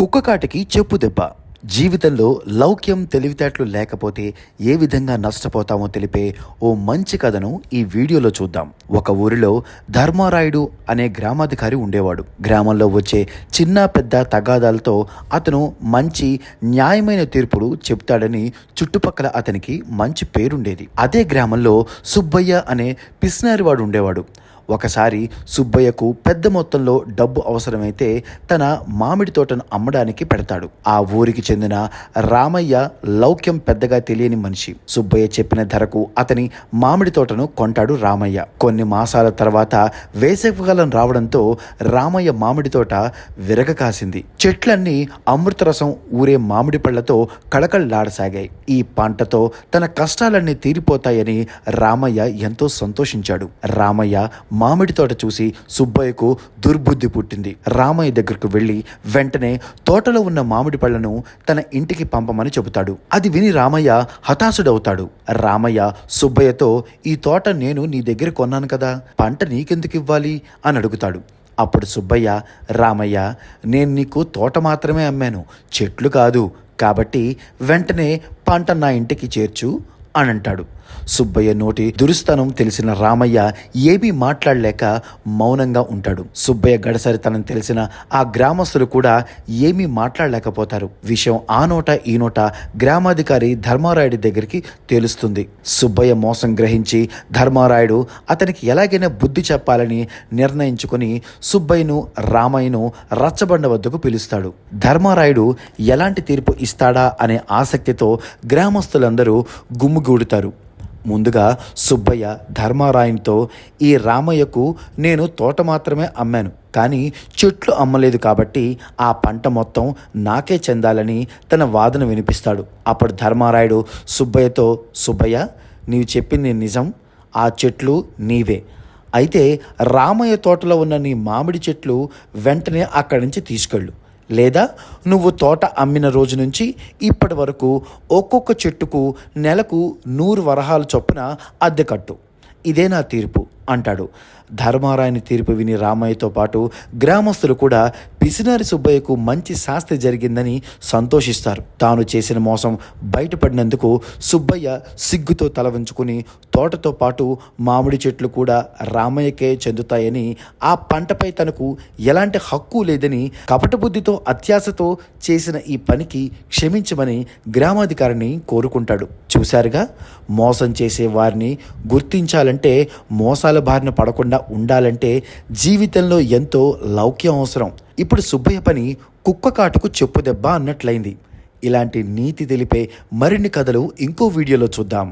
కుక్కకాటికి చెప్పు దెబ్బ. జీవితంలో లౌక్యం తెలివితేటలు లేకపోతే ఏ విధంగా నష్టపోతామో తెలిపే ఓ మంచి కథను ఈ వీడియోలో చూద్దాం. ఒక ఊరిలో ధర్మారాయుడు అనే గ్రామాధికారి ఉండేవాడు. గ్రామంలో వచ్చే చిన్న పెద్ద తగాదాలతో అతను మంచి న్యాయమైన తీర్పులు చెప్తాడని చుట్టుపక్కల అతనికి మంచి పేరుండేది. అదే గ్రామంలో సుబ్బయ్య అనే పిసినారివాడు ఉండేవాడు. ఒకసారి సుబ్బయ్యకు పెద్ద మొత్తంలో డబ్బు అవసరమైతే తన మామిడి తోటను అమ్మడానికి పెడతాడు. ఆ ఊరికి చెందిన రామయ్య లౌక్యం పెద్దగా తెలియని మనిషి. సుబ్బయ్య చెప్పిన ధరకు అతని మామిడి తోటను కొంటాడు రామయ్య. కొన్ని మాసాల తర్వాత వేసవికాలం రావడంతో రామయ్య మామిడి తోట విరగకాసింది. చెట్లన్నీ అమృతరసం ఊరే మామిడి పళ్లతో కళకళలాడసాగాయి. ఈ పంటతో తన కష్టాలన్నీ తీరిపోతాయని రామయ్య ఎంతో సంతోషించాడు. రామయ్య మామిడి తోట చూసి సుబ్బయ్యకు దుర్బుద్ధి పుట్టింది. రామయ్య దగ్గరకు వెళ్లి వెంటనే తోటలో ఉన్న మామిడి పళ్లను తన ఇంటికి పంపమని చెబుతాడు. అది విని రామయ్య హతాశుడవుతాడు. రామయ్య సుబ్బయ్యతో, ఈ తోట నేను నీ దగ్గర కొన్నాను కదా, పంట నీకెందుకు ఇవ్వాలి అని అడుగుతాడు. అప్పుడు సుబ్బయ్య, రామయ్య, నేను నీకు తోట మాత్రమే అమ్మాను, చెట్లు కాదు, కాబట్టి వెంటనే పంట నా ఇంటికి చేర్చు అని అంటాడు. సుబ్బయ్య నోటి దురుస్తనం తెలిసిన రామయ్య ఏమీ మాట్లాడలేక మౌనంగా ఉంటాడు. సుబ్బయ్య గడసరితనం తెలిసిన ఆ గ్రామస్తులు కూడా ఏమీ మాట్లాడలేకపోతారు. విషయం ఆ నోట ఈ నోట గ్రామాధికారి ధర్మారాయుడి దగ్గరికి తెలుస్తుంది. సుబ్బయ్య మోసం గ్రహించి ధర్మారాయుడు అతనికి ఎలాగైనా బుద్ధి చెప్పాలని నిర్ణయించుకుని సుబ్బయ్యను రామయ్యను రచ్చబండ వద్దకు పిలుస్తాడు. ధర్మారాయుడు ఎలాంటి తీర్పు ఇస్తాడా అనే ఆసక్తితో గ్రామస్తులందరూ గుమ్మిగూడుతారు. ముందుగా సుబ్బయ్య ధర్మారాయునితో, ఈ రామయ్యకు నేను తోట మాత్రమే అమ్మాను, కానీ చెట్లు అమ్మలేదు, కాబట్టి ఆ పంట మొత్తం నాకే చెందాలని తన వాదన వినిపిస్తాడు. అప్పుడు ధర్మారాయుడు సుబ్బయ్యతో, సుబ్బయ్య, నీవు చెప్పింది నిజం, ఆ చెట్లు నీవే. అయితే రామయ్య తోటలో ఉన్న నీ మామిడి చెట్లు వెంటనే అక్కడి నుంచి తీసుకెళ్ళు, లేదా నువ్వు తోట అమ్మిన రోజు నుంచి ఇప్పటి వరకు ఒక్కొక్క చెట్టుకు నెలకు 100 వరహాలు చొప్పున అద్దె కట్టు. ఇదే నా తీర్పు అంటాడు. ధర్మారాయుని తీర్పు విని రామయ్యతో పాటు గ్రామస్తులు కూడా పిసినారి సుబ్బయ్యకు మంచి శాస్తి జరిగిందని సంతోషిస్తారు. తాను చేసిన మోసం బయటపడినందుకు సుబ్బయ్య సిగ్గుతో తల వంచుకుని తోటతో పాటు మామిడి చెట్లు కూడా రామయ్యకే చెందుతాయని, ఆ పంటపై తనకు ఎలాంటి హక్కు లేదని కపటబుద్ధితో అత్యాశతో చేసిన ఈ పనికి క్షమించమని గ్రామాధికారిని కోరుకుంటాడు. చూశారుగా, మోసం చేసే వారిని గుర్తించాలంటే, మోసాల బారిన పడకుండా ఉండాలంటే జీవితంలో ఎంతో లౌక్యం అవసరం. ఇప్పుడు సుబ్బయ్య పని కుక్క కాటుకు చెప్పు దెబ్బ అన్నట్లయింది. ఇలాంటి నీతి తెలిపే మరిన్ని కథలు ఇంకో వీడియోలో చూద్దాం.